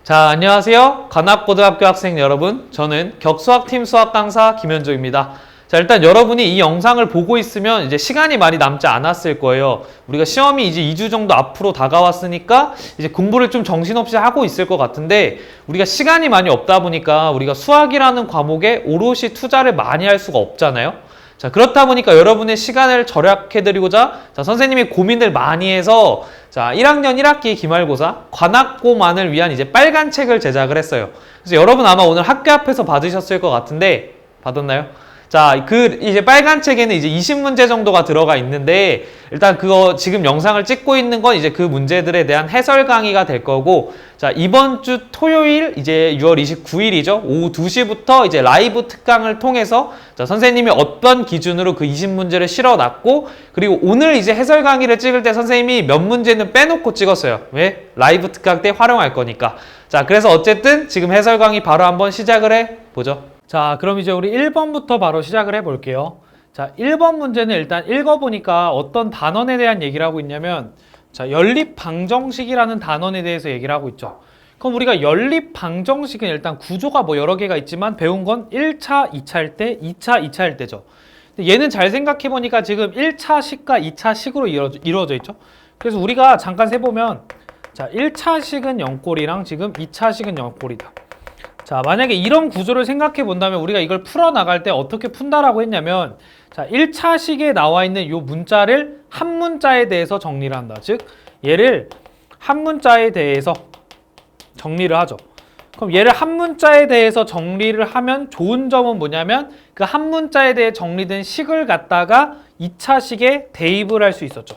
자, 안녕하세요. 관악고등학교 학생 여러분. 저는 격수학팀 수학 강사 김현조입니다. 자, 일단 여러분이 이 영상을 보고 있으면 이제 시간이 많이 남지 않았을 거예요. 우리가 시험이 이제 2주 정도 앞으로 다가왔으니까 이제 공부를 좀 정신없이 하고 있을 것 같은데, 우리가 시간이 많이 없다 보니까 우리가 수학이라는 과목에 오롯이 투자를 많이 할 수가 없잖아요. 자, 그렇다 보니까 여러분의 시간을 절약해드리고자 선생님이 고민을 많이 해서 1학년 1학기 기말고사 관악고만을 위한 이제 빨간 책을 제작을 했어요. 그래서 여러분 아마 오늘 학교 앞에서 받으셨을 것 같은데, 받았나요? 자, 이제 빨간 책에는 이제 20문제 정도가 들어가 있는데, 일단 그거 지금 영상을 찍고 있는 건 이제 그 문제들에 대한 해설 강의가 될 거고, 자, 이번 주 토요일 이제 6월 29일이죠. 오후 2시부터 이제 라이브 특강을 통해서 선생님이 어떤 기준으로 그 20문제를 실어놨고, 그리고 오늘 이제 해설 강의를 찍을 때 선생님이 몇 문제는 빼놓고 찍었어요. 왜? 라이브 특강 때 활용할 거니까. 자, 그래서 어쨌든 지금 해설 강의 바로 한번 시작을 해보죠. 자, 그럼 이제 우리 1번부터 바로 시작을 해볼게요. 자, 1번 문제는 일단 읽어보니까 어떤 단원에 대한 얘기를 하고 있냐면, 자, 연립방정식이라는 단원에 대해서 얘기를 하고 있죠. 그럼 우리가 연립방정식은 일단 구조가 뭐 여러 개가 있지만 배운 건 1차, 2차일 때, 2차, 2차일 때죠. 근데 얘는 잘 생각해보니까 지금 1차식과 2차식으로 이루어져 있죠. 그래서 우리가 잠깐 세보면, 자, 1차식은 0꼴이랑 지금 2차식은 0꼴이다. 자, 만약에 이런 구조를 생각해 본다면 우리가 이걸 풀어나갈 때 어떻게 푼다라고 했냐면, 자, 1차식에 나와 있는 이 문자를 한 문자에 대해서 정리를 한다. 즉, 얘를 한 문자에 대해서 정리를 하죠. 그럼 얘를 한 문자에 대해서 정리를 하면 좋은 점은 뭐냐면, 그 한 문자에 대해 정리된 식을 갖다가 2차식에 대입을 할 수 있었죠.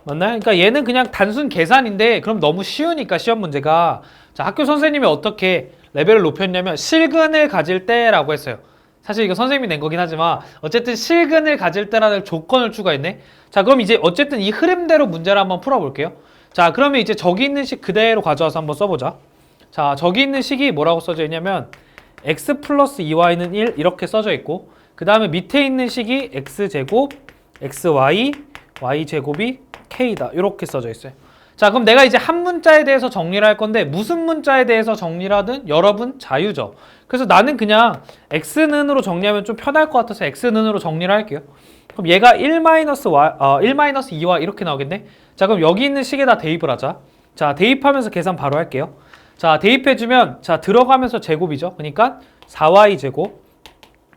맞나요? 그러니까 얘는 그냥 단순 계산인데, 그럼 너무 쉬우니까 시험 문제가, 자, 학교 선생님이 어떻게 레벨을 높였냐면 실근을 가질 때라고 했어요. 사실 이거 선생님이 낸 거긴 하지만 어쨌든 실근을 가질 때라는 조건을 추가했네. 자, 그럼 이제 어쨌든 이 흐름대로 문제를 한번 풀어볼게요. 자, 그러면 이제 저기 있는 식 그대로 가져와서 한번 써보자. 자, 저기 있는 식이 뭐라고 써져 있냐면 x 플러스 2y는 1 이렇게 써져 있고, 그 다음에 밑에 있는 식이 x제곱, xy, y제곱이 k다 이렇게 써져 있어요. 자, 그럼 내가 이제 한 문자에 대해서 정리를 할 건데, 무슨 문자에 대해서 정리를 하든 여러분 자유죠. 그래서 나는 그냥 x는으로 정리하면 좀 편할 것 같아서 x는으로 정리를 할게요. 그럼 얘가 1-2와 이렇게 나오겠네. 자, 그럼 여기 있는 식에다 대입을 하자. 자, 대입하면서 계산 바로 할게요. 자, 대입해주면, 자, 들어가면서 제곱이죠. 그러니까 4y 제곱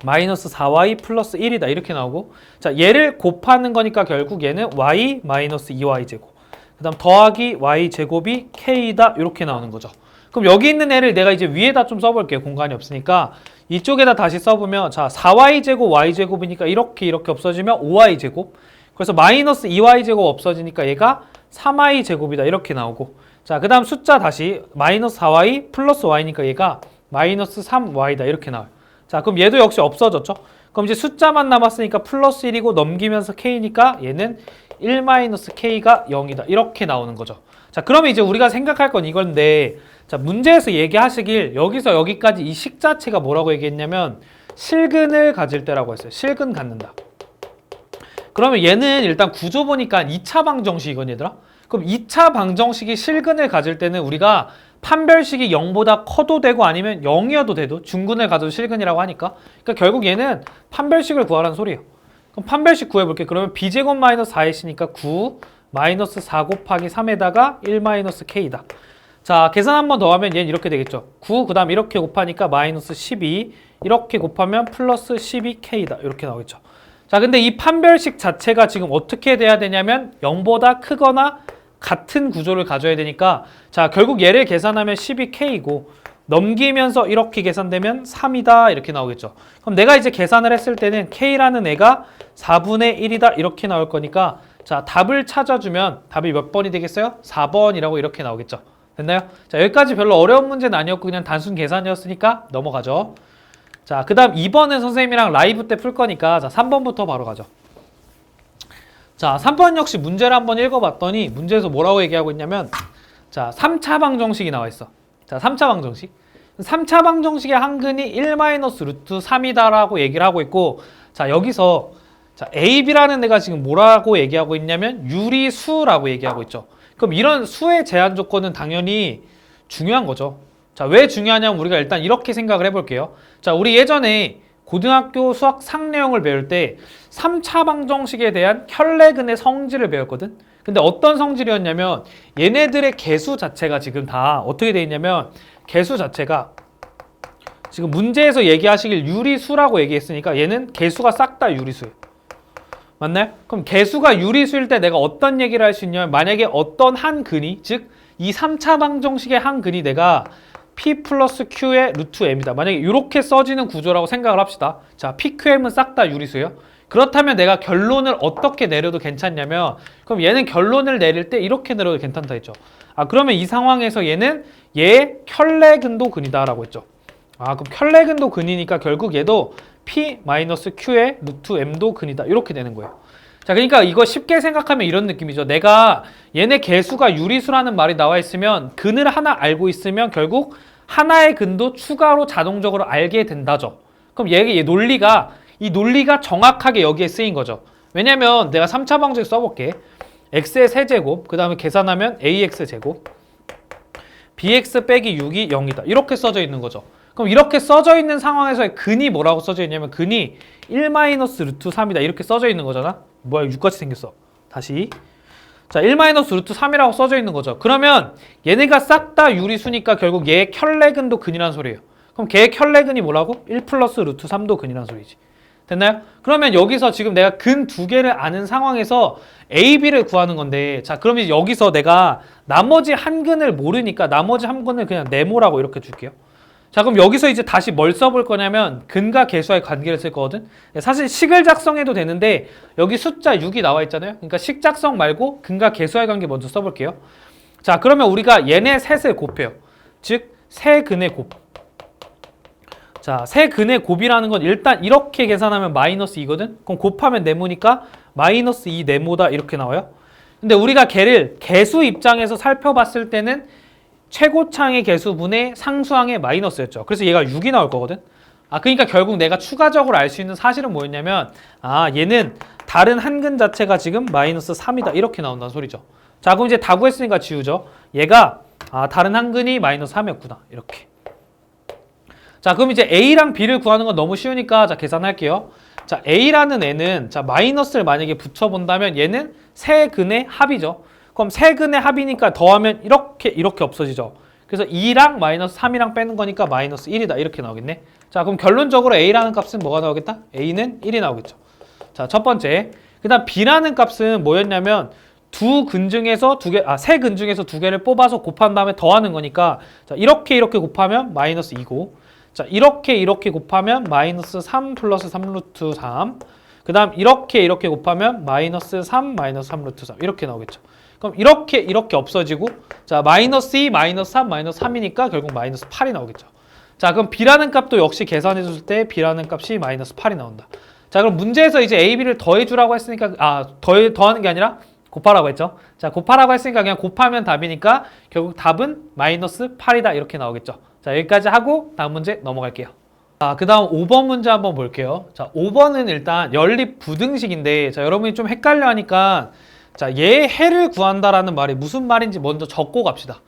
마이너스 4y 플러스 1이다 이렇게 나오고, 자, 얘를 곱하는 거니까 결국 얘는 y 마이너스 2y 제곱, 그 다음 더하기 y제곱이 k다 이렇게 나오는 거죠. 그럼 여기 있는 애를 내가 이제 위에다 좀 써볼게요. 공간이 없으니까 이쪽에다 다시 써보면, 자, 4y제곱 y제곱이니까 이렇게 없어지면 5y제곱, 그래서 마이너스 2y제곱 없어지니까 얘가 3y제곱이다 이렇게 나오고, 자, 그 다음 숫자 다시 마이너스 4y 플러스 y니까 얘가 마이너스 3y다 이렇게 나와요. 자, 그럼 얘도 역시 없어졌죠. 그럼 이제 숫자만 남았으니까 플러스 1이고 넘기면서 k니까 얘는 1-k가 0이다 이렇게 나오는 거죠. 자, 그러면 이제 우리가 생각할 건 이건데, 자, 문제에서 얘기하시길 여기서 여기까지 이 식 자체가 뭐라고 얘기했냐면 실근을 가질 때라고 했어요. 실근 갖는다. 그러면 얘는 일단 구조 보니까 2차 방정식이거든 얘들아. 그럼 2차 방정식이 실근을 가질 때는 우리가 판별식이 0보다 커도 되고 아니면 0이어도 돼도 중근을 가져도 실근이라고 하니까, 그러니까 결국 얘는 판별식을 구하라는 소리예요. 그럼 판별식 구해볼게. 그러면 b제곱 마이너스 4x니까 9 마이너스 4 곱하기 3에다가 1-k다. 자, 계산 한 번 더 하면 얘는 이렇게 되겠죠. 9 그 다음 이렇게 곱하니까 마이너스 12 이렇게 곱하면 플러스 12k다 이렇게 나오겠죠. 자, 근데 이 판별식 자체가 지금 어떻게 돼야 되냐면 0보다 크거나 같은 구조를 가져야 되니까, 자, 결국 얘를 계산하면 12k이고 넘기면서 이렇게 계산되면 3이다 이렇게 나오겠죠. 그럼 내가 이제 계산을 했을 때는 k라는 애가 4분의 1이다 이렇게 나올 거니까, 자, 답을 찾아주면 답이 몇 번이 되겠어요? 4번이라고 이렇게 나오겠죠. 됐나요? 자, 여기까지 별로 어려운 문제는 아니었고 그냥 단순 계산이었으니까 넘어가죠. 자, 그 다음 2번은 선생님이랑 라이브 때 풀 거니까, 자, 3번부터 바로 가죠. 자, 3번 역시 문제를 한번 읽어봤더니 문제에서 뭐라고 얘기하고 있냐면, 자, 3차 방정식이 나와 있어. 자, 3차 방정식. 3차 방정식의 한근이 1-√3이다 라고 얘기를 하고 있고, 자, 여기서, 자, AB라는 애가 지금 뭐라고 얘기하고 있냐면 유리수라고 얘기하고 있죠. 그럼 이런 수의 제한 조건은 당연히 중요한 거죠. 자, 왜 중요하냐면 우리가 일단 이렇게 생각을 해볼게요. 자, 우리 예전에 고등학교 수학 상 내용을 배울 때 3차 방정식에 대한 켤레근의 성질을 배웠거든. 근데 어떤 성질이었냐면 얘네들의 개수 자체가 지금 다 어떻게 돼 있냐면 개수 자체가 지금 문제에서 얘기하시길 유리수라고 얘기했으니까 얘는 개수가 싹 다 유리수예요. 맞나요? 그럼 개수가 유리수일 때 내가 어떤 얘기를 할 수 있냐면 만약에 어떤 한 근이 즉 이 3차 방정식의 한 근이 내가 P 플러스 Q의 루트 M이다. 만약에 이렇게 써지는 구조라고 생각을 합시다. 자, PQM은 싹 다 유리수예요. 그렇다면 내가 결론을 어떻게 내려도 괜찮냐면 그럼 얘는 결론을 내릴 때 이렇게 내려도 괜찮다 했죠. 아, 그러면 이 상황에서 얘는 얘의 켤레근도 근이다 라고 했죠. 아, 그럼 켤레근도 근이니까 결국 얘도 P-Q의 루트 M도 근이다. 이렇게 되는 거예요. 자, 그러니까 이거 쉽게 생각하면 이런 느낌이죠. 내가 얘네 개수가 유리수라는 말이 나와 있으면 근을 하나 알고 있으면 결국 하나의 근도 추가로 자동적으로 알게 된다죠. 그럼 얘 논리가 이 논리가 정확하게 여기에 쓰인 거죠. 왜냐면 내가 3차 방정식 써볼게. x의 세제곱 그 다음에 계산하면 ax제곱 bx 빼기 6이 0이다. 이렇게 써져 있는 거죠. 그럼 이렇게 써져 있는 상황에서의 근이 뭐라고 써져 있냐면 근이 1-루트 3이다. 이렇게 써져 있는 거잖아. 뭐야, 6같이 생겼어. 다시. 자, 1-루트 3이라고 써져 있는 거죠. 그러면 얘네가 싹 다 유리수니까 결국 얘의 켤레근도 근이란 소리예요. 그럼 걔의 켤레근이 뭐라고? 1 플러스 루트 3도 근이란 소리지. 됐나요? 그러면 여기서 지금 내가 근 두 개를 아는 상황에서 A, B를 구하는 건데 자, 그러면 여기서 내가 나머지 한 근을 모르니까 나머지 한 근을 그냥 네모라고 이렇게 줄게요. 자, 그럼 여기서 이제 다시 뭘 써볼 거냐면 근과 개수와의 관계를 쓸 거거든. 사실 식을 작성해도 되는데 여기 숫자 6이 나와 있잖아요. 그러니까 식 작성 말고 근과 개수와의 관계 먼저 써볼게요. 자, 그러면 우리가 얘네 셋을 곱해요. 즉 세 근의 곱. 자, 세 근의 곱이라는 건 일단 이렇게 계산하면 마이너스 2거든. 그럼 곱하면 네모니까 마이너스 2 네모다 이렇게 나와요. 근데 우리가 걔를 개수 입장에서 살펴봤을 때는 최고창의 개수분의 상수항의 마이너스였죠. 그래서 얘가 6이 나올 거거든. 아, 그러니까 결국 내가 추가적으로 알 수 있는 사실은 뭐였냐면 아, 얘는 다른 한 근 자체가 지금 마이너스 3이다 이렇게 나온다는 소리죠. 자, 그럼 이제 다 구했으니까 지우죠. 얘가 다른 한 근이 마이너스 3이었구나 이렇게. 자, 그럼 이제 A랑 B를 구하는 건 너무 쉬우니까 자, 계산할게요. 자, A라는 애는 자, 마이너스를 만약에 붙여본다면 얘는 세 근의 합이죠. 그럼 세 근의 합이니까 더하면 이렇게 없어지죠. 그래서 2랑 마이너스 3이랑 빼는 거니까 마이너스 1이다 이렇게 나오겠네. 자, 그럼 결론적으로 A라는 값은 뭐가 나오겠다? A는 1이 나오겠죠. 자, 첫 번째. 그 다음 B라는 값은 뭐였냐면 세 근 중에서 두 개를 뽑아서 곱한 다음에 더하는 거니까 자, 이렇게 곱하면 마이너스 2고 자, 이렇게 곱하면 마이너스 3 플러스 3루트 3 그 다음 이렇게 곱하면 마이너스 3 마이너스 3루트 3 이렇게 나오겠죠. 그럼 이렇게 없어지고 자, 마이너스 2, 마이너스 3, 마이너스 3이니까 결국 마이너스 8이 나오겠죠. 자, 그럼 B라는 값도 역시 계산해 줄 때 B라는 값이 마이너스 8이 나온다. 자, 그럼 문제에서 이제 A, B를 더해 주라고 했으니까 더하는 게 아니라 곱하라고 했죠. 자, 곱하라고 했으니까 그냥 곱하면 답이니까 결국 답은 마이너스 8이다 이렇게 나오겠죠. 자, 여기까지 하고 다음 문제 넘어갈게요. 자, 그 다음 5번 문제 한번 볼게요. 자, 5번은 일단 연립 부등식인데 자, 여러분이 좀 헷갈려 하니까 자, 얘의 해를 구한다라는 말이 무슨 말인지 먼저 적고 갑시다.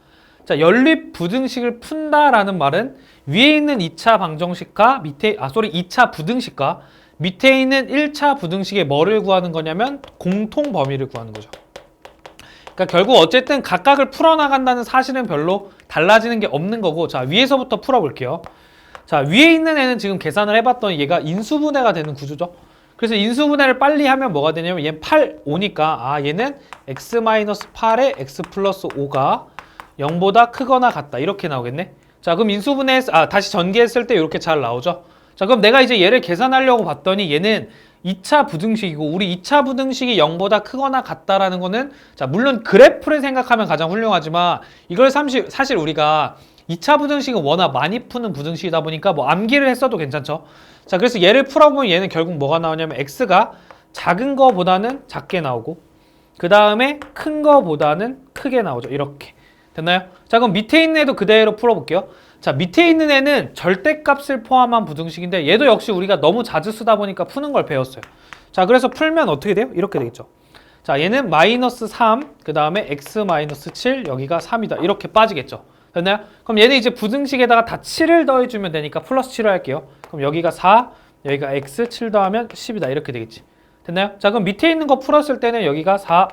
자, 연립 부등식을 푼다라는 말은 위에 있는 2차 방정식과 2차 부등식과 밑에 있는 1차 부등식의 뭐를 구하는 거냐면 공통 범위를 구하는 거죠. 그러니까 결국 어쨌든 각각을 풀어나간다는 사실은 별로 달라지는 게 없는 거고 자, 위에서부터 풀어볼게요. 자, 위에 있는 애는 지금 계산을 해봤더니 얘가 인수분해가 되는 구조죠. 그래서 인수분해를 빨리 하면 뭐가 되냐면 얘는 8, 5니까 얘는 x-8에 x 플러스 5가 0보다 크거나 같다 이렇게 나오겠네. 자, 그럼 인수분해해서 다시 전개했을 때 이렇게 잘 나오죠. 자, 그럼 내가 이제 얘를 계산하려고 봤더니 얘는 2차 부등식이고 우리 2차 부등식이 0보다 크거나 같다라는 거는 자, 물론 그래프를 생각하면 가장 훌륭하지만 이걸 사실 우리가 2차 부등식은 워낙 많이 푸는 부등식이다 보니까 뭐 암기를 했어도 괜찮죠. 자, 그래서 얘를 풀어보면 얘는 결국 뭐가 나오냐면 x가 작은 거보다는 작게 나오고 그 다음에 큰 거보다는 크게 나오죠. 이렇게. 됐나요? 자, 그럼 밑에 있는 애도 그대로 풀어볼게요. 자, 밑에 있는 애는 절대값을 포함한 부등식인데 얘도 역시 우리가 너무 자주 쓰다 보니까 푸는 걸 배웠어요. 자, 그래서 풀면 어떻게 돼요? 이렇게 되겠죠. 자, 얘는 마이너스 3, 그 다음에 x 마이너스 7, 여기가 3이다. 이렇게 빠지겠죠. 됐나요? 그럼 얘는 이제 부등식에다가 다 7을 더해주면 되니까 플러스 7을 할게요. 그럼 여기가 4, 여기가 x, 7 더하면 10이다. 이렇게 되겠지. 됐나요? 자, 그럼 밑에 있는 거 풀었을 때는 여기가 4,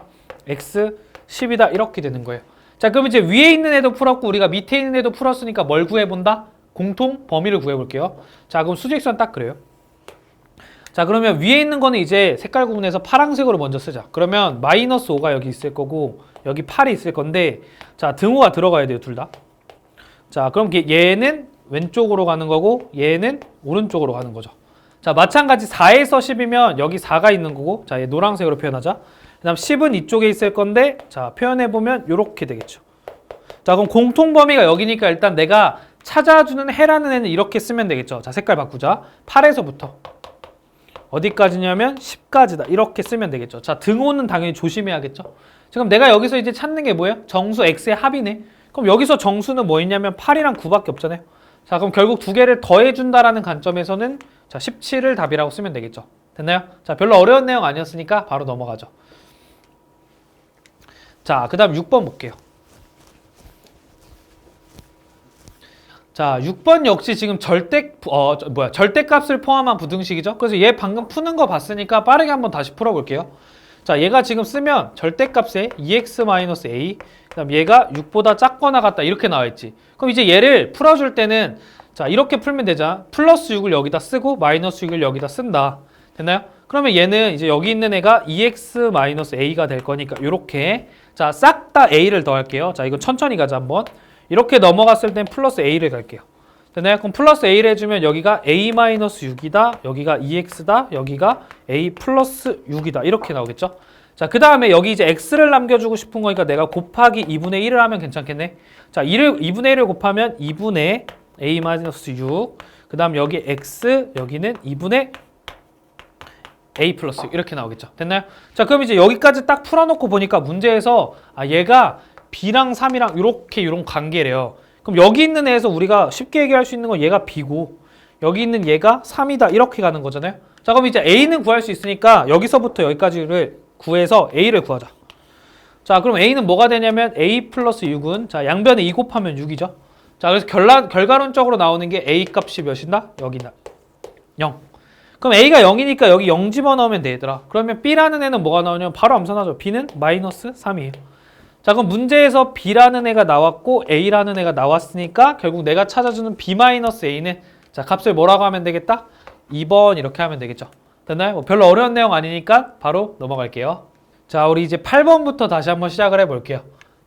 x, 10이다. 이렇게 되는 거예요. 자, 그럼 이제 위에 있는 애도 풀었고 우리가 밑에 있는 애도 풀었으니까 뭘 구해본다? 공통 범위를 구해볼게요. 자, 그럼 수직선 딱 그래요. 자, 그러면 위에 있는 거는 이제 색깔 구분해서 파란색으로 먼저 쓰자. 그러면 마이너스 5가 여기 있을 거고 여기 8이 있을 건데 자, 등호가 들어가야 돼요, 둘 다. 자, 그럼 얘는 왼쪽으로 가는 거고 얘는 오른쪽으로 가는 거죠. 자, 마찬가지 4에서 10이면 여기 4가 있는 거고 자, 얘 노란색으로 표현하자. 그 다음 10은 이쪽에 있을 건데 자, 표현해보면 이렇게 되겠죠. 자, 그럼 공통 범위가 여기니까 일단 내가 찾아주는 해라는 애는 이렇게 쓰면 되겠죠. 자, 색깔 바꾸자. 8에서부터 어디까지냐면 10까지다. 이렇게 쓰면 되겠죠. 자, 등호는 당연히 조심해야겠죠. 지금 내가 여기서 이제 찾는 게 뭐예요? 정수 x의 합이네. 그럼 여기서 정수는 뭐 있냐면 8이랑 9밖에 없잖아요. 자, 그럼 결국 두 개를 더해준다라는 관점에서는 자, 17을 답이라고 쓰면 되겠죠. 됐나요? 자, 별로 어려운 내용 아니었으니까 바로 넘어가죠. 자, 그 다음 6번 볼게요. 자, 6번 역시 지금 절대값을 포함한 부등식이죠. 그래서 얘 방금 푸는 거 봤으니까 빠르게 한번 다시 풀어볼게요. 자, 얘가 지금 쓰면 절대값에 2x-a, 그 다음 얘가 6보다 작거나 같다 이렇게 나와있지. 그럼 이제 얘를 풀어줄 때는 자, 이렇게 풀면 되잖아. 플러스 6을 여기다 쓰고 마이너스 6을 여기다 쓴다. 됐나요? 그러면 얘는 이제 여기 있는 애가 2x-a가 될 거니까 이렇게 자, 싹 다 a를 더할게요. 자, 이거 천천히 가자 한번. 이렇게 넘어갔을 땐 플러스 a를 갈게요. 됐나요? 그럼 플러스 a를 해주면 여기가 a-6이다, 여기가 2x다, 여기가 a 플러스 6이다 이렇게 나오겠죠? 자, 그 다음에 여기 이제 x를 남겨주고 싶은 거니까 내가 곱하기 2분의 1을 하면 괜찮겠네? 자, 2분의 1을 곱하면 2분의 a-6, 그 다음 여기 x, 여기는 2분의 a 플러스 6 이렇게 나오겠죠? 됐나요? 자, 그럼 이제 여기까지 딱 풀어놓고 보니까 문제에서 얘가 b랑 3이랑 이런 관계래요. 그럼 여기 있는 애에서 우리가 쉽게 얘기할 수 있는 건 얘가 b고 여기 있는 얘가 3이다 이렇게 가는 거잖아요. 자, 그럼 이제 a는 구할 수 있으니까 여기서부터 여기까지를 구해서 a를 구하자. 자, 그럼 a는 뭐가 되냐면 a 플러스 6은 자, 양변에 2 곱하면 6이죠. 자, 그래서 결과론적으로 나오는 게 a 값이 몇이다? 여기다 0. 그럼 a가 0이니까 여기 0 집어넣으면 되더라. 그러면 b라는 애는 뭐가 나오냐면 바로 암산하죠. b는 마이너스 3이에요. 자, 그럼 문제에서 b라는 애가 나왔고 a라는 애가 나왔으니까 결국 내가 찾아주는 b-a는 자, 값을 뭐라고 하면 되겠다? 2번 이렇게 하면 되겠죠. 됐나요? 뭐 별로 어려운 내용 아니니까 바로 넘어갈게요. 자, 우리 이제 8번부터 다시 한번 시작을 해볼게요.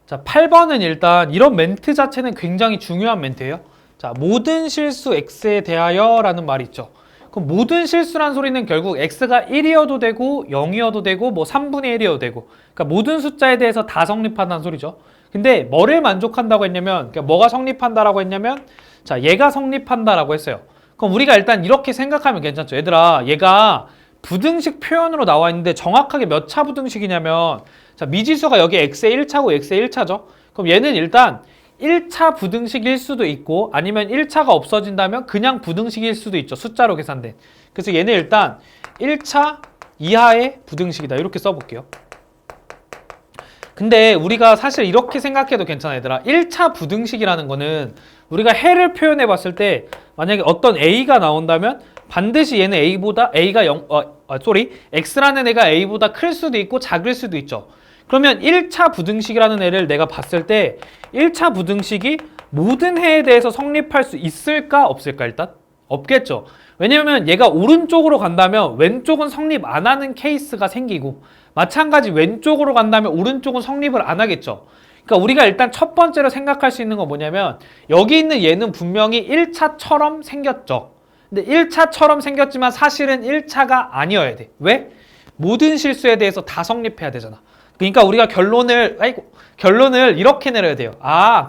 자, 8번은 일단 이런 멘트 자체는 굉장히 중요한 멘트예요. 자, 모든 실수 x에 대하여 라는 말이 있죠. 그럼 모든 실수란 소리는 결국 x가 1이어도 되고 0이어도 되고 뭐 3분의 1이어도 되고 그러니까 모든 숫자에 대해서 다 성립한다는 소리죠. 근데 뭐를 만족한다고 했냐면 그러니까 뭐가 성립한다라고 했냐면 자, 얘가 성립한다라고 했어요. 그럼 우리가 일단 이렇게 생각하면 괜찮죠. 얘들아, 얘가 부등식 표현으로 나와 있는데 정확하게 몇 차 부등식이냐면 자, 미지수가 여기 x의 1차고 x의 1차죠. 그럼 얘는 일단 1차 부등식일 수도 있고 아니면 1차가 없어진다면 그냥 부등식일 수도 있죠. 숫자로 계산된. 그래서 얘는 일단 1차 이하의 부등식이다. 이렇게 써볼게요. 근데 우리가 사실 이렇게 생각해도 괜찮아 얘들아. 1차 부등식이라는 거는 우리가 해를 표현해 봤을 때 만약에 어떤 a가 나온다면 반드시 얘는 a보다 a가 x라는 애가 a보다 클 수도 있고 작을 수도 있죠. 그러면 1차 부등식이라는 애를 내가 봤을 때 1차 부등식이 모든 해에 대해서 성립할 수 있을까 없을까 일단? 없겠죠. 왜냐면 얘가 오른쪽으로 간다면 왼쪽은 성립 안 하는 케이스가 생기고 마찬가지 왼쪽으로 간다면 오른쪽은 성립을 안 하겠죠. 그러니까 우리가 일단 첫 번째로 생각할 수 있는 건 뭐냐면 여기 있는 얘는 분명히 1차처럼 생겼죠. 근데 1차처럼 생겼지만 사실은 1차가 아니어야 돼. 왜? 모든 실수에 대해서 다 성립해야 되잖아. 그러니까 우리가 결론을 이렇게 내려야 돼요.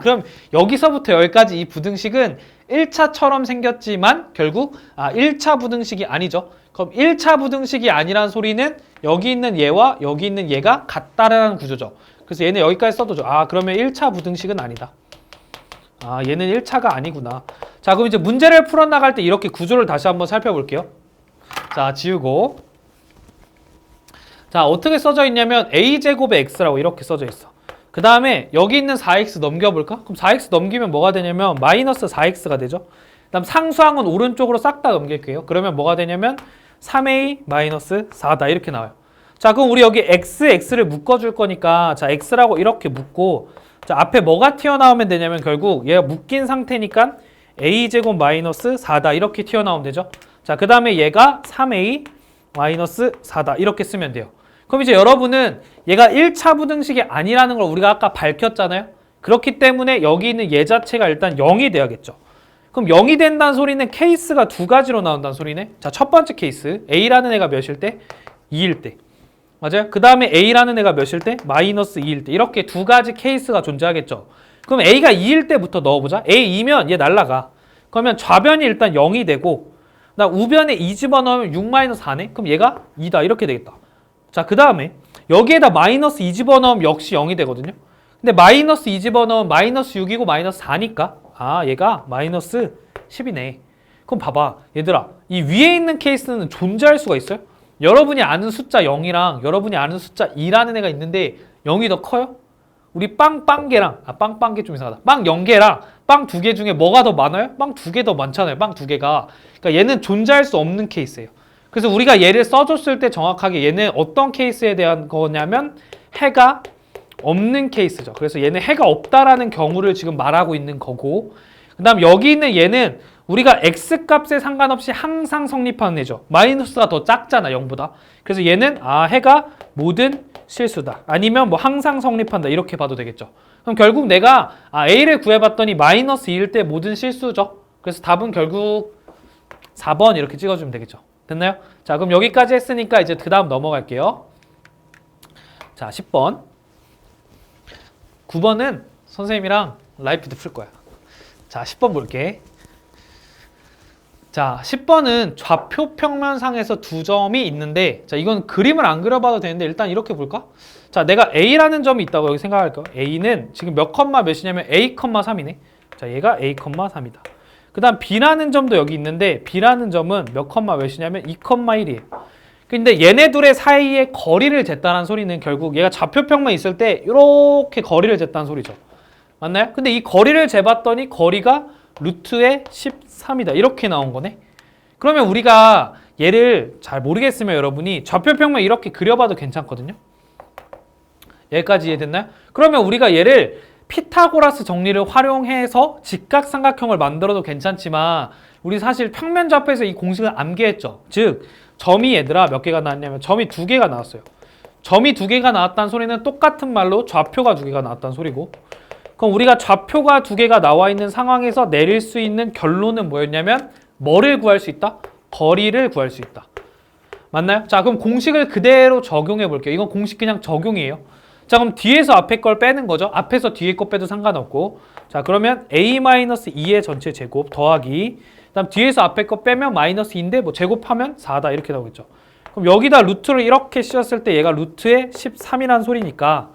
그럼 여기서부터 여기까지 이 부등식은 1차처럼 생겼지만 결국 1차 부등식이 아니죠. 그럼 1차 부등식이 아니란 소리는 여기 있는 얘와 여기 있는 얘가 같다라는 구조죠. 그래서 얘는 여기까지 써도죠. 그러면 1차 부등식은 아니다. 얘는 1차가 아니구나. 자, 그럼 이제 문제를 풀어나갈 때 이렇게 구조를 다시 한번 살펴볼게요. 자, 지우고. 자, 어떻게 써져 있냐면 a제곱의 x라고 이렇게 써져 있어. 그 다음에 여기 있는 4x 넘겨볼까? 그럼 4x 넘기면 뭐가 되냐면 마이너스 4x가 되죠. 그 다음 상수항은 오른쪽으로 싹 다 넘길게요. 그러면 뭐가 되냐면 3a 마이너스 4다 이렇게 나와요. 자, 그럼 우리 여기 x를 묶어줄 거니까 자, x라고 이렇게 묶고 자, 앞에 뭐가 튀어나오면 되냐면 결국 얘가 묶인 상태니까 a제곱 마이너스 4다 이렇게 튀어나오면 되죠. 자, 그 다음에 얘가 3a 마이너스 4다 이렇게 쓰면 돼요. 그럼 이제 여러분은 얘가 1차 부등식이 아니라는 걸 우리가 아까 밝혔잖아요. 그렇기 때문에 여기 있는 얘 자체가 일단 0이 돼야겠죠. 그럼 0이 된다는 소리는 케이스가 두 가지로 나온다는 소리네. 자, 첫 번째 케이스 A라는 애가 몇일 때? 2일 때. 맞아요? 그 다음에 A라는 애가 몇일 때? 마이너스 2일 때. 이렇게 두 가지 케이스가 존재하겠죠. 그럼 A가 2일 때부터 넣어보자. A2면 얘 날라가. 그러면 좌변이 일단 0이 되고 나 우변에 2 집어넣으면 6-4네? 그럼 얘가 2다 이렇게 되겠다. 자, 그 다음에 여기에다 마이너스 2 집어넣으면 역시 0이 되거든요. 근데 마이너스 2 집어넣으면 마이너스 6이고 마이너스 4니까 아, 얘가 마이너스 10이네. 그럼 봐봐. 얘들아, 이 위에 있는 케이스는 존재할 수가 있어요? 여러분이 아는 숫자 0이랑 여러분이 아는 숫자 2라는 애가 있는데 0이 더 커요? 우리 빵빵개랑 빵빵개 좀 이상하다. 빵 0개랑 빵 2개 중에 뭐가 더 많아요? 빵 2개 더 많잖아요. 빵 2개가. 그러니까 얘는 존재할 수 없는 케이스예요. 그래서 우리가 얘를 써줬을 때 정확하게 얘는 어떤 케이스에 대한 거냐면 해가 없는 케이스죠. 그래서 얘는 해가 없다라는 경우를 지금 말하고 있는 거고 그 다음 여기 있는 얘는 우리가 x값에 상관없이 항상 성립하는 애죠. 마이너스가 더 작잖아 0보다. 그래서 얘는 해가 모든 실수다. 아니면 뭐 항상 성립한다 이렇게 봐도 되겠죠. 그럼 결국 내가 a를 구해봤더니 마이너스 2일 때 모든 실수죠. 그래서 답은 결국 4번 이렇게 찍어주면 되겠죠. 됐나요? 자, 그럼 여기까지 했으니까 이제 그 다음 넘어갈게요. 자, 10번 9번은 선생님이랑 라이프도 풀 거야. 자, 10번 볼게. 자, 10번은 좌표 평면상에서 두 점이 있는데 자, 이건 그림을 안 그려봐도 되는데 일단 이렇게 볼까? 자, 내가 A라는 점이 있다고 여기 생각할게요. A는 지금 몇 컴마 몇이냐면 A, 3이네. 자, 얘가 A, 3이다. 그 다음 B라는 점도 여기 있는데 B라는 점은 몇 컴마 몇이냐면 2, 1이에요. 근데 얘네 둘의 사이에 거리를 쟀다는 소리는 결국 얘가 좌표평면 있을 때 이렇게 거리를 쟀다는 소리죠. 맞나요? 근데 이 거리를 재봤더니 거리가 루트의 13이다. 이렇게 나온 거네. 그러면 우리가 얘를 잘 모르겠으면 여러분이 좌표평면 이렇게 그려봐도 괜찮거든요. 여기까지 이해됐나요? 그러면 우리가 얘를 피타고라스 정리를 활용해서 직각삼각형을 만들어도 괜찮지만 우리 사실 평면 좌표에서 이 공식을 암기했죠. 즉 점이 얘들아 몇 개가 나왔냐면 점이 2개가 나왔어요. 점이 2개가 나왔다는 소리는 똑같은 말로 좌표가 2개가 나왔다는 소리고 그럼 우리가 좌표가 2개가 나와 있는 상황에서 내릴 수 있는 결론은 뭐였냐면 뭐를 구할 수 있다? 거리를 구할 수 있다. 맞나요? 자, 그럼 공식을 그대로 적용해 볼게요. 이건 공식 그냥 적용이에요. 자, 그럼 뒤에서 앞에 걸 빼는 거죠. 앞에서 뒤에 거 빼도 상관없고 자, 그러면 a-2의 전체 제곱 더하기 그다음 뒤에서 앞에 거 빼면 마이너스 2인데 뭐 제곱하면 4다 이렇게 나오겠죠. 그럼 여기다 루트를 이렇게 씌웠을 때 얘가 루트의 13이라는 소리니까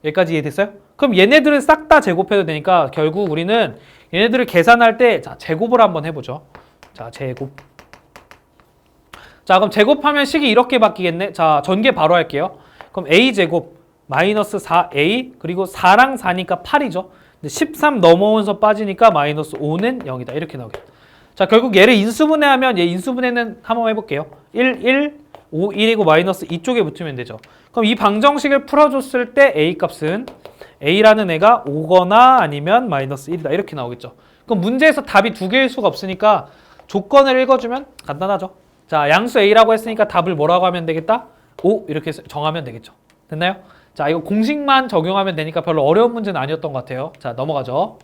여기까지 이해됐어요? 그럼 얘네들을 싹 다 제곱해도 되니까 결국 우리는 얘네들을 계산할 때 자, 제곱을 한번 해보죠. 자, 제곱. 자, 그럼 제곱하면 식이 이렇게 바뀌겠네. 자, 전개 바로 할게요. 그럼 a제곱 마이너스 4a 그리고 4랑 4니까 8이죠. 근데 13 넘어오면서 빠지니까 마이너스 5는 0이다. 이렇게 나오겠다. 자, 결국 얘를 인수분해하면 얘 인수분해는 한번 해볼게요. 1, 1, 5, 1이고 마이너스 이쪽에 붙으면 되죠. 그럼 이 방정식을 풀어줬을 때 a 값은 a라는 애가 5거나 아니면 마이너스 1이다. 이렇게 나오겠죠. 그럼 문제에서 답이 2개일 수가 없으니까 조건을 읽어주면 간단하죠. 자, 양수 a라고 했으니까 답을 뭐라고 하면 되겠다? 5 이렇게 정하면 되겠죠. 됐나요? 자, 이거 공식만 적용하면 되니까 별로 어려운 문제는 아니었던 것 같아요. 자, 넘어가죠.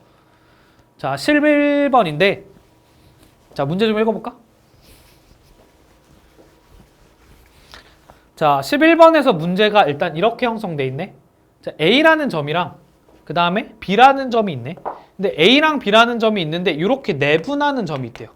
자, 11번인데 자, 문제 좀 읽어볼까? 자, 11번에서 문제가 일단 이렇게 형성돼 있네. 자, A라는 점이랑 그 다음에 B라는 점이 있네. 근데 A랑 B라는 점이 있는데 이렇게 내분하는 점이 있대요.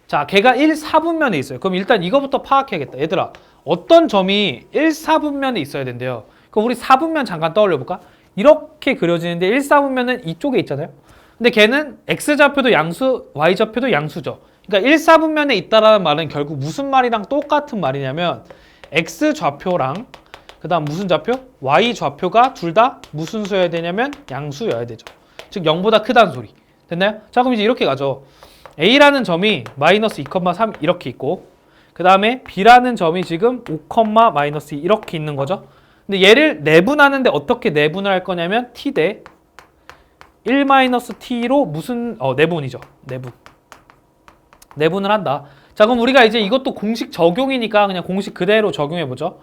자, 걔가 1, 4분면에 있어요. 그럼 일단 이거부터 파악해야겠다. 얘들아, 어떤 점이 1, 4분면에 있어야 된대요. 그럼 우리 4분면 잠깐 떠올려볼까? 이렇게 그려지는데 1, 4분면은 이쪽에 있잖아요. 근데 걔는 X좌표도 양수, Y좌표도 양수죠. 그러니까 1, 4분면에 있다라는 말은 결국 무슨 말이랑 똑같은 말이냐면 X좌표랑 그 다음 무슨 좌표? y 좌표가 둘 다 무슨 수여야 되냐면 양수여야 되죠. 즉 0보다 크다는 소리. 됐나요? 자, 그럼 이제 이렇게 가죠. A라는 점이 마이너스 2,3 이렇게 있고, 그 다음에 B라는 점이 지금 5, 마이너스 2 이렇게 있는 거죠. 근데 얘를 내분하는데 어떻게 내분을 할 거냐면 t 대 1 마이너스 t로 무슨 내분이죠. 내분을 한다. 자, 그럼 우리가 이제 이것도 공식 적용이니까 그냥 공식 그대로 적용해 보죠.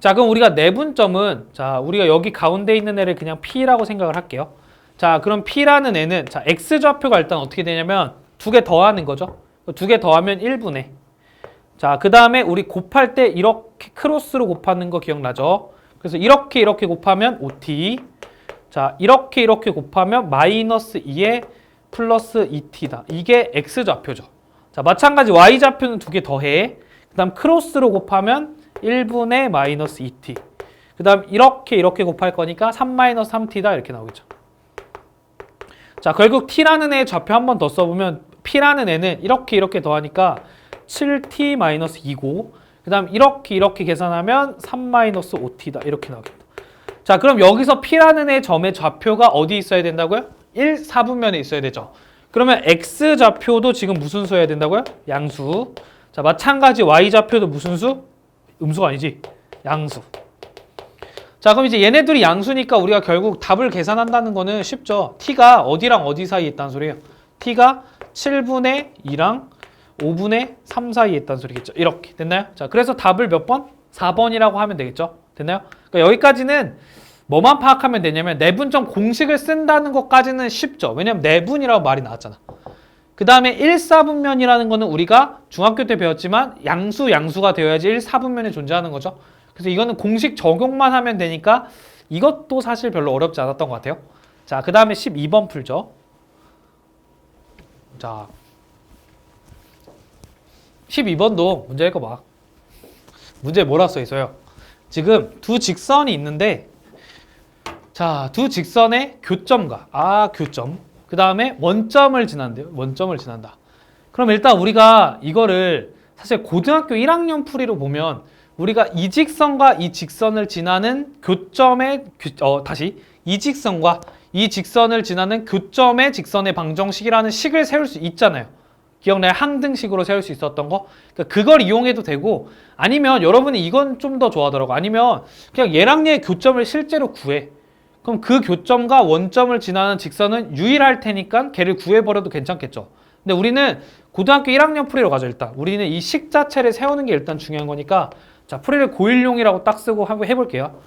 자, 그럼 우리가 내분점은, 자, 우리가 여기 가운데 있는 애를 그냥 P라고 생각을 할게요. 자, 그럼 P라는 애는, 자, X좌표가 일단 어떻게 되냐면 두 개 더하는 거죠. 두 개 더하면 1분의. 자, 그 다음에 우리 곱할 때 이렇게 크로스로 곱하는 거 기억나죠? 그래서 이렇게 곱하면 5t. 자, 이렇게 곱하면 마이너스 2에 플러스 2t다. 이게 X좌표죠. 자, 마찬가지 Y좌표는 두 개 더해. 그 다음 크로스로 곱하면 1분의 마이너스 2t. 그 다음 이렇게 곱할 거니까 3 마이너스 3t다 이렇게 나오겠죠. 자, 결국 t라는 애 좌표 한 번 더 써보면 p라는 애는 이렇게 더하니까 7t 마이너스 2고, 그 다음 이렇게 계산하면 3 마이너스 5t다 이렇게 나오겠다. 자, 그럼 여기서 p라는 애 점의 좌표가 어디 있어야 된다고요? 1, 4분면에 있어야 되죠. 그러면 x좌표도 지금 무슨 수여야 된다고요? 양수. 자, 마찬가지 y좌표도 무슨 수? 음수가 아니지, 양수. 자, 그럼 이제 얘네들이 양수니까 우리가 결국 답을 계산한다는 거는 쉽죠. t가 어디랑 어디 사이에 있다는 소리예요? t가 7분의 2랑 5분의 3 사이에 있다는 소리겠죠. 이렇게 됐나요? 자, 그래서 답을 몇 번? 4번이라고 하면 되겠죠. 됐나요? 그러니까 여기까지는 뭐만 파악하면 되냐면 내분점 공식을 쓴다는 것까지는 쉽죠. 왜냐면 내분이라고 말이 나왔잖아. 그 다음에 1, 4분면이라는 거는 우리가 중학교 때 배웠지만 양수가 되어야지 1, 4분면에 존재하는 거죠. 그래서 이거는 공식 적용만 하면 되니까 이것도 사실 별로 어렵지 않았던 것 같아요. 자, 그 다음에 12번 풀죠. 자, 12번도 문제 읽어봐. 문제에 뭐라 써 있어요? 지금 두 직선이 있는데, 자, 두 직선의 교점과 교점, 그 다음에 원점을 지난대요. 원점을 지난다. 그럼 일단 우리가 이거를 사실 고등학교 1학년 풀이로 보면 우리가 이 직선과 이 직선을 지나는 교점의 이 직선과 이 직선을 지나는 교점의 직선의 방정식이라는 식을 세울 수 있잖아요. 기억나요? 항등식으로 세울 수 있었던 거. 그러니까 그걸 이용해도 되고, 아니면 여러분이 이건 좀 더 좋아하더라고. 아니면 그냥 얘랑 얘의 교점을 실제로 구해. 그럼 그 교점과 원점을 지나는 직선은 유일할 테니까 걔를 구해버려도 괜찮겠죠. 근데 우리는 고등학교 1학년 풀이로 가죠. 일단 우리는 이 식 자체를 세우는 게 일단 중요한 거니까, 자, 풀이를 고1용이라고 딱 쓰고 한번 해볼게요.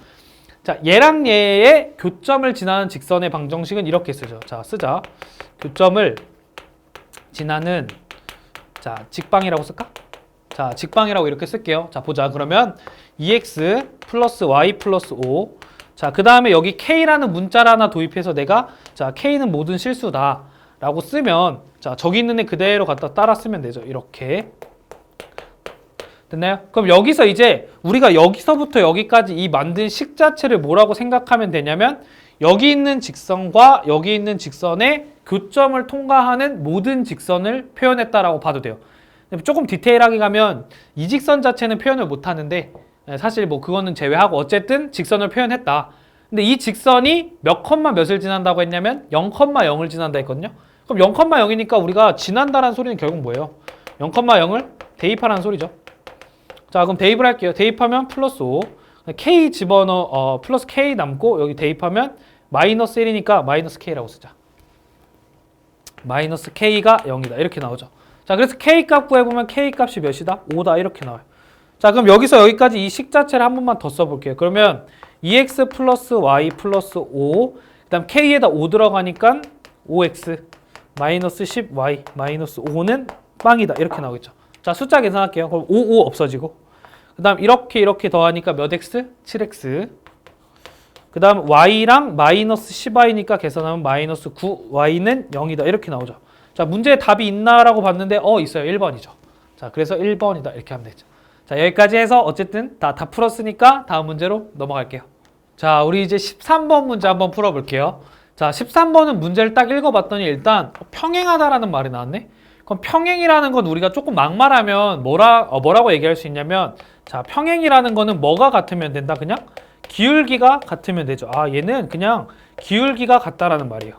자, 얘랑 얘의 교점을 지나는 직선의 방정식은 이렇게 쓰죠. 자, 쓰자. 교점을 지나는, 자, 직방이라고 쓸까? 자, 직방이라고 이렇게 쓸게요. 자, 보자. 그러면 2x 플러스 y 플러스 5. 자, 그 다음에 여기 k라는 문자를 하나 도입해서 내가, 자, k는 모든 실수다 라고 쓰면, 자, 저기 있는 애 그대로 갖다 따라 쓰면 되죠. 이렇게. 됐나요? 그럼 여기서 이제 우리가 여기서부터 여기까지 이 만든 식 자체를 뭐라고 생각하면 되냐면, 여기 있는 직선과 여기 있는 직선의 교점을 통과하는 모든 직선을 표현했다라고 봐도 돼요. 조금 디테일하게 가면 이 직선 자체는 표현을 못 하는데, 사실 뭐 그거는 제외하고 어쨌든 직선을 표현했다. 근데 이 직선이 몇 컴마 몇을 지난다고 했냐면 0,0을 지난다 했거든요. 그럼 0,0이니까 우리가 지난다라는 소리는 결국 뭐예요? 0,0을 대입하라는 소리죠. 자, 그럼 대입을 할게요. 대입하면 플러스 5. k 집어넣어, 플러스 k 남고 여기 대입하면 마이너스 1이니까 마이너스 k라고 쓰자. 마이너스 k가 0이다. 이렇게 나오죠. 자, 그래서 k 값 구해보면 k 값이 몇이다? 5다. 이렇게 나와요. 자, 그럼 여기서 여기까지 이 식 자체를 한 번만 더 써볼게요. 그러면 2x 플러스 y 플러스 5, 그 다음 k에다 5 들어가니까 5x 마이너스 10y 마이너스 5는 빵이다. 이렇게 나오겠죠. 자, 숫자 계산할게요. 그럼 5 없어지고, 그 다음 이렇게 더하니까 몇 x? 7x. 그 다음 y랑 마이너스 10y니까 계산하면 마이너스 9y는 0이다. 이렇게 나오죠. 자, 문제에 답이 있나라고 봤는데 있어요. 1번이죠. 자, 그래서 1번이다. 이렇게 하면 되죠. 자, 여기까지 해서 어쨌든 다 풀었으니까 다음 문제로 넘어갈게요. 자, 우리 이제 13번 문제 한번 풀어볼게요. 자, 13번은 문제를 딱 읽어봤더니 일단 평행하다라는 말이 나왔네. 그럼 평행이라는 건 우리가 조금 막말하면 뭐라고 얘기할 수 있냐면, 자, 평행이라는 거는 뭐가 같으면 된다? 그냥 기울기가 같으면 되죠. 아, 얘는 그냥 기울기가 같다라는 말이에요.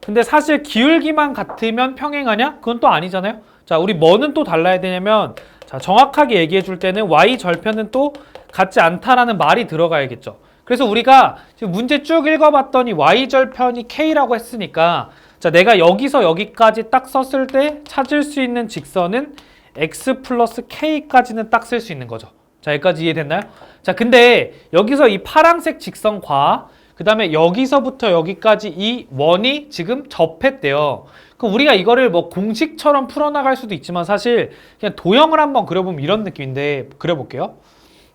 근데 사실 기울기만 같으면 평행하냐? 그건 또 아니잖아요. 자, 우리 뭐는 또 달라야 되냐면, 자, 정확하게 얘기해 줄 때는 y 절편은 또 같지 않다라는 말이 들어가야겠죠. 그래서 우리가 지금 문제 쭉 읽어봤더니 y 절편이 k라고 했으니까, 자, 내가 여기서 여기까지 딱 썼을 때 찾을 수 있는 직선은 x 플러스 k까지는 딱 쓸 수 있는 거죠. 자, 여기까지 이해됐나요? 자, 근데 여기서 이 파란색 직선과 그 다음에 여기서부터 여기까지 이 원이 지금 접했대요. 그럼 우리가 이거를 뭐 공식처럼 풀어나갈 수도 있지만 사실 그냥 도형을 한번 그려보면 이런 느낌인데 그려볼게요.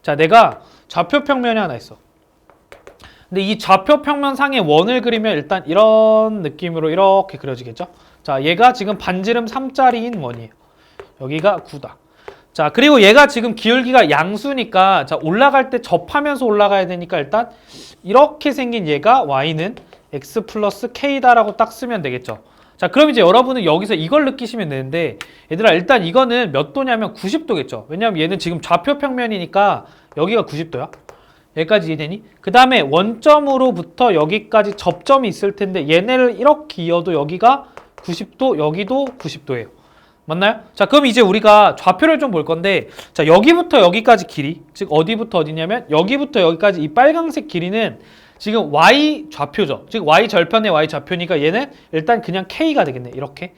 자, 내가 좌표평면이 하나 있어. 근데 이 좌표평면상의 원을 그리면 일단 이런 느낌으로 이렇게 그려지겠죠? 자, 얘가 지금 반지름 3짜리인 원이에요. 여기가 9다. 자, 그리고 얘가 지금 기울기가 양수니까 자, 올라갈 때 접하면서 올라가야 되니까 일단 이렇게 생긴 얘가 y는 x 플러스 k다라고 딱 쓰면 되겠죠. 자, 그럼 이제 여러분은 여기서 이걸 느끼시면 되는데 얘들아, 일단 이거는 몇 도냐면 90도겠죠. 왜냐면 얘는 지금 좌표평면이니까 여기가 90도야. 여기까지 이해되니? 그 다음에 원점으로부터 여기까지 접점이 있을 텐데 얘네를 이렇게 이어도 여기가 90도, 여기도 90도예요. 맞나요? 자, 그럼 이제 우리가 좌표를 좀 볼 건데, 자, 여기부터 여기까지 길이, 즉 어디부터 어디냐면 여기부터 여기까지 이 빨간색 길이는 지금 y 좌표죠. 즉 y 절편의 y 좌표니까 얘는 일단 그냥 k가 되겠네. 이렇게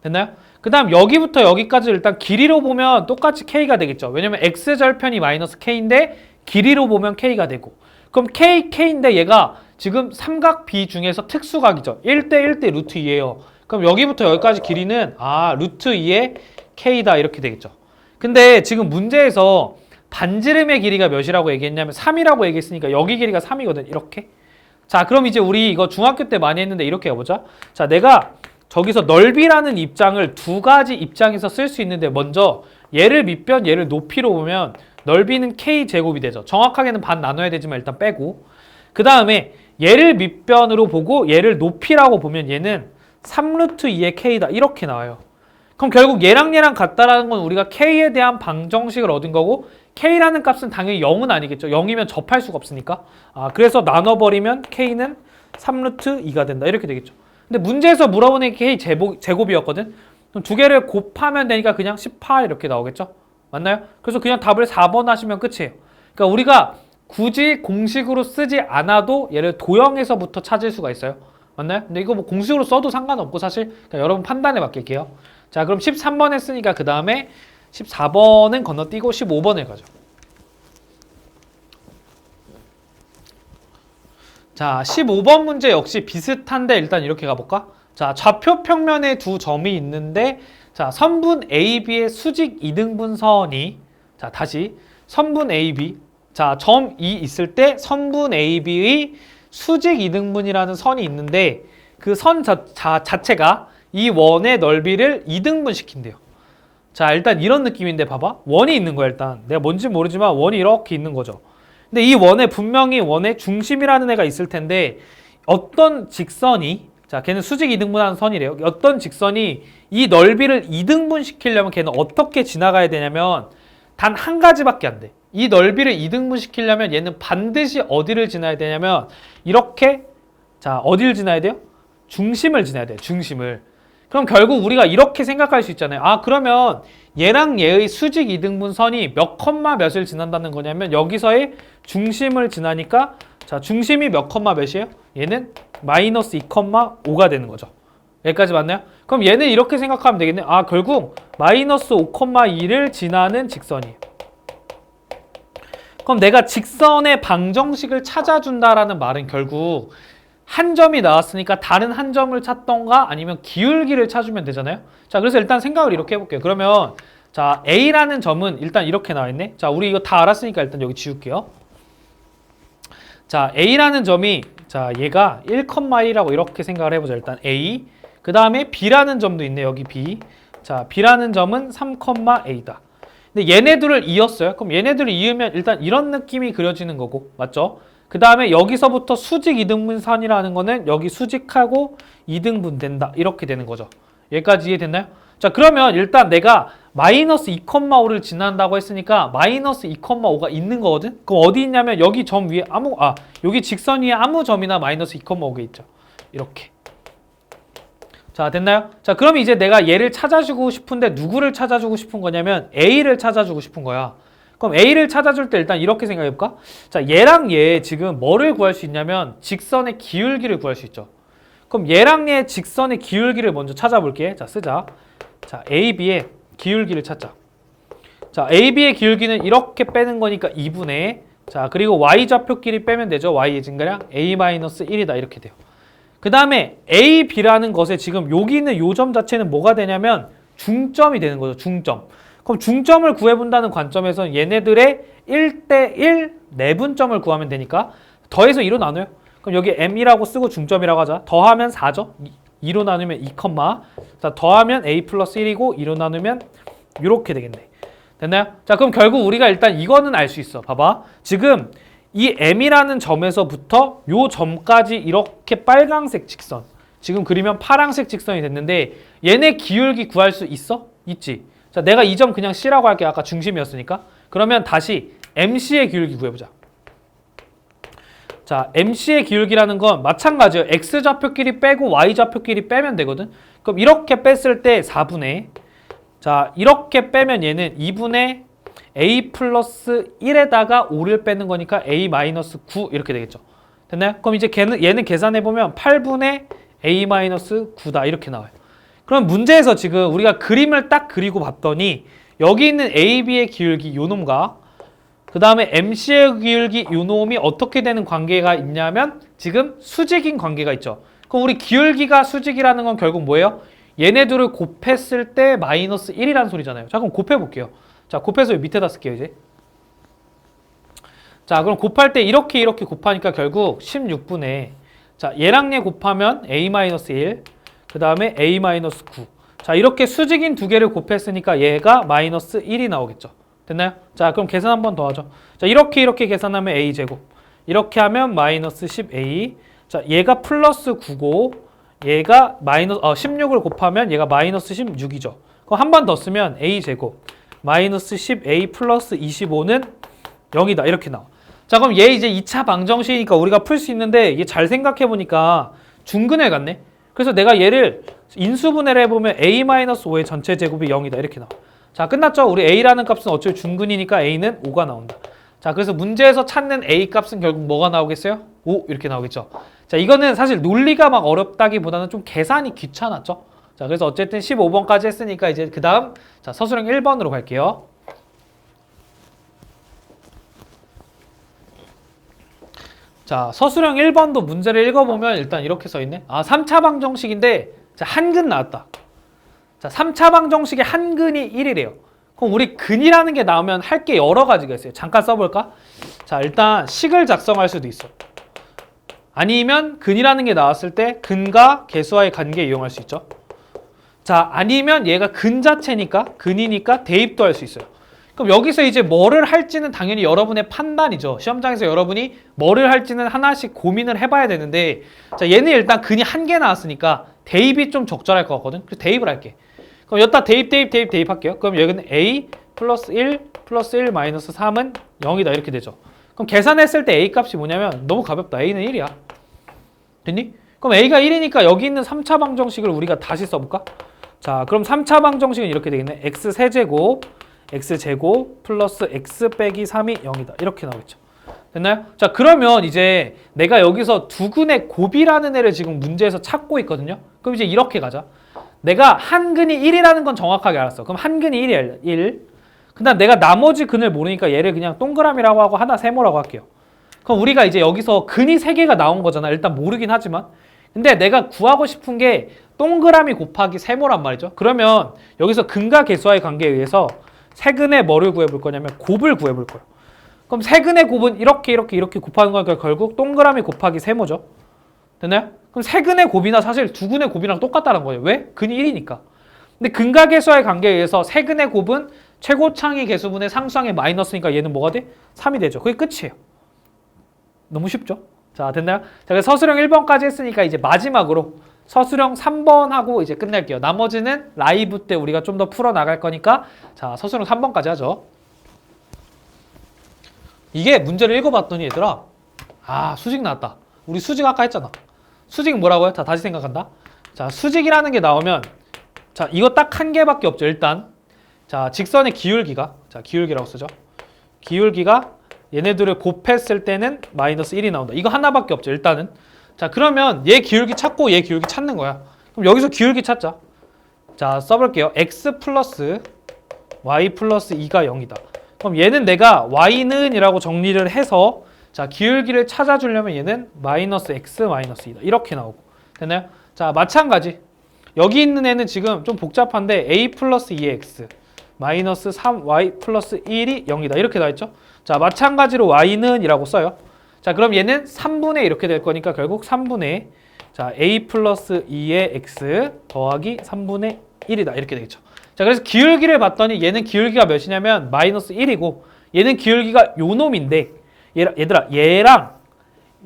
됐나요? 그 다음 여기부터 여기까지 일단 길이로 보면 똑같이 k가 되겠죠. 왜냐면 x 절편이 마이너스 k인데 길이로 보면 k가 되고, 그럼 k인데 얘가 지금 삼각 B 중에서 특수각이죠. 1대 1대 루트 2예요. 그럼 여기부터 여기까지 길이는 루트 2의 k다 이렇게 되겠죠. 근데 지금 문제에서 반지름의 길이가 몇이라고 얘기했냐면 3이라고 얘기했으니까 여기 길이가 3이거든. 이렇게. 자, 그럼 이제 우리 이거 중학교 때 많이 했는데 이렇게 해보자. 자, 내가 저기서 넓이라는 입장을 두 가지 입장에서 쓸 수 있는데, 먼저 얘를 밑변 얘를 높이로 보면 넓이는 k제곱이 되죠. 정확하게는 반 나눠야 되지만 일단 빼고, 그 다음에 얘를 밑변으로 보고 얘를 높이라고 보면 얘는 3루트 2의 k다 이렇게 나와요. 그럼 결국 얘랑 같다라는 건 우리가 k에 대한 방정식을 얻은 거고, k라는 값은 당연히 0은 아니겠죠. 0이면 접할 수가 없으니까. 그래서 나눠버리면 k는 3루트 2가 된다 이렇게 되겠죠. 근데 문제에서 물어보는 게 k 제곱이었거든. 그럼 두 개를 곱하면 되니까 그냥 18 이렇게 나오겠죠. 맞나요? 그래서 그냥 답을 4번 하시면 끝이에요. 그러니까 우리가 굳이 공식으로 쓰지 않아도 얘를 도형에서부터 찾을 수가 있어요. 맞나요? 근데 이거 뭐 공식으로 써도 상관없고 사실 그러니까 여러분 판단에 맡길게요. 자, 그럼 13번 했으니까 그 다음에 14번은 건너뛰고 15번을 가죠. 자, 15번 문제 역시 비슷한데 일단 이렇게 가볼까? 자, 좌표 평면에 두 점이 있는데, 자, 선분 AB의 수직 이등분선이, 자, 다시 선분 AB, 자, 점 2 있을 때 선분 AB의 수직 이등분이라는 선이 있는데 그 선 자체가 이 원의 넓이를 이등분 시킨대요. 자, 일단 이런 느낌인데 봐봐. 원이 있는 거야. 일단 내가 뭔지 모르지만 원이 이렇게 있는 거죠. 근데 이 원에 분명히 원의 중심이라는 애가 있을 텐데 어떤 직선이, 자, 걔는 수직 이등분하는 선이래요. 어떤 직선이 이 넓이를 이등분 시키려면 걔는 어떻게 지나가야 되냐면 단 한 가지밖에 안 돼. 이 넓이를 이등분 시키려면 얘는 반드시 어디를 지나야 되냐면 이렇게, 자, 어디를 지나야 돼요? 중심을 지나야 돼요. 중심을. 그럼 결국 우리가 이렇게 생각할 수 있잖아요. 그러면 얘랑 얘의 수직 이등분 선이 몇 컴마 몇을 지난다는 거냐면 여기서의 중심을 지나니까, 자, 중심이 몇 컴마 몇이에요? 얘는 마이너스 2,5가 되는 거죠. 여기까지 맞나요? 그럼 얘는 이렇게 생각하면 되겠네. 결국 마이너스 5,2를 지나는 직선이에요. 그럼 내가 직선의 방정식을 찾아준다라는 말은 결국 한 점이 나왔으니까 다른 한 점을 찾던가 아니면 기울기를 찾으면 되잖아요. 자, 그래서 일단 생각을 이렇게 해볼게요. 그러면 자, A라는 점은 일단 이렇게 나와있네. 자, 우리 이거 다 알았으니까 일단 여기 지울게요. 자, A라는 점이, 자, 얘가 1,1이라고 이렇게 생각을 해보자. 일단 A. 그 다음에 B라는 점도 있네. 여기 B. 자, B라는 점은 3,A다. 근데 얘네들을 이었어요. 그럼 얘네들을 이으면 일단 이런 느낌이 그려지는 거고, 맞죠? 그 다음에 여기서부터 수직 이등분선이라는 거는 여기 수직하고 이등분 된다. 이렇게 되는 거죠. 여기까지 이해됐나요? 자, 그러면 일단 내가 마이너스 2,5를 지난다고 했으니까 마이너스 2,5가 있는 거거든? 그럼 어디 있냐면 여기 점 위에 여기 직선 위에 아무 점이나 마이너스 2,5가 있죠. 이렇게. 자, 됐나요? 자, 그럼 이제 내가 얘를 찾아주고 싶은데 누구를 찾아주고 싶은 거냐면 A를 찾아주고 싶은 거야. 그럼 A를 찾아줄 때 일단 이렇게 생각해볼까? 자, 얘랑 얘 지금 뭐를 구할 수 있냐면 직선의 기울기를 구할 수 있죠. 그럼 얘랑 얘 직선의 기울기를 먼저 찾아볼게. 자, 쓰자. 자, AB의 기울기를 찾자. 자, AB의 기울기는 이렇게 빼는 거니까 2분의 자, 그리고 Y좌표끼리 빼면 되죠. Y의 증가량 A-1이다 이렇게 돼요. 그 다음에 A, B라는 것에 지금 여기 있는 요 점 자체는 뭐가 되냐면 중점이 되는 거죠. 중점. 그럼 중점을 구해본다는 관점에서는 얘네들의 1대1 내분점을 구하면 되니까 더해서 2로 나눠요. 그럼 여기 M이라고 쓰고 중점이라고 하자. 더하면 4죠. 2로 나누면 2, 자, 더하면 A 플러스 1이고 2로 나누면 이렇게 되겠네. 됐나요? 자, 그럼 결국 우리가 일단 이거는 알 수 있어. 봐봐. 지금 이 M이라는 점에서부터 요 점까지 이렇게 빨강색 직선. 지금 그리면 파란색 직선이 됐는데 얘네 기울기 구할 수 있어? 있지. 자, 내가 이 점 그냥 C라고 할게. 아까 중심이었으니까. 그러면 다시 MC의 기울기 구해보자. 자, MC의 기울기라는 건 마찬가지예요. X좌표끼리 빼고 Y좌표끼리 빼면 되거든. 그럼 이렇게 뺐을 때 4분의 자, 이렇게 빼면 얘는 2분의 A 플러스 1에다가 5를 빼는 거니까 A 마이너스 9 이렇게 되겠죠. 됐나요? 그럼 이제 얘는 계산해보면 8분의 A 마이너스 9다 이렇게 나와요. 그럼 문제에서 지금 우리가 그림을 딱 그리고 봤더니 여기 있는 AB의 기울기 요 놈과 그 다음에 MC의 기울기 요 놈이 어떻게 되는 관계가 있냐면 지금 수직인 관계가 있죠. 그럼 우리 기울기가 수직이라는 건 결국 뭐예요? 얘네들을 곱했을 때 마이너스 1이라는 소리잖아요. 자, 그럼 곱해볼게요. 자, 곱해서 밑에다 쓸게요, 이제. 자, 그럼 곱할 때 이렇게 곱하니까 결국 16분의 자, 얘랑 얘 곱하면 A-1 그 다음에 A-9 자, 이렇게 수직인 두 개를 곱했으니까 얘가 마이너스 1이 나오겠죠. 됐나요? 자, 그럼 계산 한 번 더 하죠. 자, 이렇게 계산하면 A제곱 이렇게 하면 마이너스 10A 자, 얘가 플러스 9고 얘가 16을 곱하면 얘가 마이너스 16이죠. 그럼 한 번 더 쓰면 A제곱 마이너스 10A 플러스 25는 0이다. 이렇게 나와. 자, 그럼 얘 이제 2차 방정식이니까 우리가 풀 수 있는데 이게 잘 생각해보니까 중근해 같네. 그래서 내가 얘를 인수분해를 해보면 A-5의 전체 제곱이 0이다. 이렇게 나와. 자, 끝났죠? 우리 A라는 값은 어차피 중근이니까 A는 5가 나온다. 자, 그래서 문제에서 찾는 A 값은 결국 뭐가 나오겠어요? 5 이렇게 나오겠죠. 자, 이거는 사실 논리가 막 어렵다기보다는 좀 계산이 귀찮았죠. 자, 그래서 어쨌든 15번까지 했으니까 이제 그 다음 자, 서술형 1번으로 갈게요. 자, 서술형 1번도 문제를 읽어보면 일단 이렇게 써있네. 3차 방정식인데 자, 한근 나왔다. 자, 3차 방정식의 한근이 1이래요. 그럼 우리 근이라는 게 나오면 할 게 여러 가지가 있어요. 잠깐 써볼까? 자, 일단 식을 작성할 수도 있어. 아니면 근이라는 게 나왔을 때 근과 계수와의 관계 이용할 수 있죠. 자, 아니면 얘가 근 자체니까 근이니까 대입도 할 수 있어요. 그럼 여기서 이제 뭐를 할지는 당연히 여러분의 판단이죠. 시험장에서 여러분이 뭐를 할지는 하나씩 고민을 해봐야 되는데 자, 얘는 일단 근이 한 개 나왔으니까 대입이 좀 적절할 것 같거든. 그래서 대입을 할게. 그럼 여기다 대입할게요. 그럼 여기는 A 플러스 1 플러스 1 마이너스 3은 0이다 이렇게 되죠. 그럼 계산했을 때 A 값이 뭐냐면 너무 가볍다. A는 1이야. 됐니? 그럼 A가 1이니까 여기 있는 3차 방정식을 우리가 다시 써볼까? 자, 그럼 3차 방정식은 이렇게 되겠네. x 세제곱 x제곱 플러스 x 빼기 3이 0이다. 이렇게 나오겠죠. 됐나요? 자, 그러면 이제 내가 여기서 두근의 곱이라는 애를 지금 문제에서 찾고 있거든요. 그럼 이제 이렇게 가자. 내가 한근이 1이라는 건 정확하게 알았어. 그럼 한근이 1이야. 1. 그다음 내가 나머지 근을 모르니까 얘를 그냥 동그라미라고 하고 하나 세모라고 할게요. 그럼 우리가 이제 여기서 근이 3개가 나온 거잖아. 일단 모르긴 하지만. 근데 내가 구하고 싶은 게 동그라미 곱하기 세모란 말이죠. 그러면 여기서 근과 계수와의 관계에 의해서 세근의 뭐를 구해볼 거냐면 곱을 구해볼 거예요. 그럼 세근의 곱은 이렇게 곱하는 거니까 결국 동그라미 곱하기 세모죠. 됐나요? 그럼 세근의 곱이나 사실 두근의 곱이랑 똑같다는 거예요. 왜? 근이 1이니까. 근데 근과 계수와의 관계에 의해서 세근의 곱은 최고창의 계수분의 상수항의 마이너스니까 얘는 뭐가 돼? 3이 되죠. 그게 끝이에요. 너무 쉽죠? 자, 됐나요? 자, 그래서 서술형 1번까지 했으니까 이제 마지막으로 서술형 3번 하고 이제 끝낼게요. 나머지는 라이브 때 우리가 좀 더 풀어 나갈 거니까 자, 서술형 3번까지 하죠. 이게 문제를 읽어봤더니 얘들아, 아, 수직 나왔다. 우리 수직 아까 했잖아. 수직 뭐라고요? 자, 다시 생각한다. 자, 수직이라는 게 나오면 자, 이거 딱 한 개밖에 없죠. 일단 자, 직선의 기울기가, 자, 기울기라고 쓰죠. 기울기가 얘네들을 곱했을 때는 마이너스 1이 나온다. 이거 하나밖에 없죠. 일단은. 자, 그러면 얘 기울기 찾고 얘 기울기 찾는 거야. 그럼 여기서 기울기 찾자. 자, 써볼게요. x 플러스 y 플러스 2가 0이다. 그럼 얘는 내가 y는 이라고 정리를 해서 자, 기울기를 찾아주려면 얘는 마이너스 x 마이너스 2다. 이렇게 나오고. 됐나요? 자, 마찬가지. 여기 있는 애는 지금 좀 복잡한데 a 플러스 2x 마이너스 3y 플러스 1이 0이다. 이렇게 나와있죠? 자, 마찬가지로 y는 이라고 써요. 자, 그럼 얘는 3분의 이렇게 될 거니까 결국 3분의 자, a 플러스 2의 x 더하기 3분의 1이다. 이렇게 되겠죠. 자, 그래서 기울기를 봤더니 얘는 기울기가 몇이냐면 마이너스 1이고 얘는 기울기가 요 놈인데 얘들아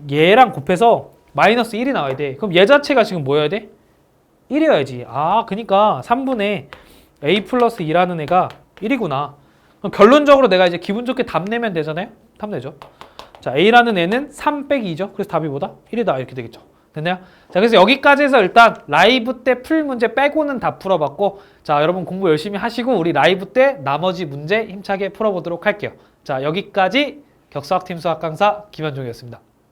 얘랑 곱해서 마이너스 1이 나와야 돼. 그럼 얘 자체가 지금 뭐여야 돼? 1이어야지. 아, 그니까 3분의 a 플러스 2라는 애가 1이구나. 그럼 결론적으로 내가 이제 기분 좋게 답 내면 되잖아요? 답 내죠. 자, a라는 애는 3 빼기 2죠. 그래서 답이 뭐다? 1이다. 이렇게 되겠죠. 됐나요? 자, 그래서 여기까지 해서 일단 라이브 때 풀 문제 빼고는 다 풀어봤고, 자, 여러분 공부 열심히 하시고 우리 라이브 때 나머지 문제 힘차게 풀어보도록 할게요. 자, 여기까지 격수학팀 수학 강사 김현종이었습니다.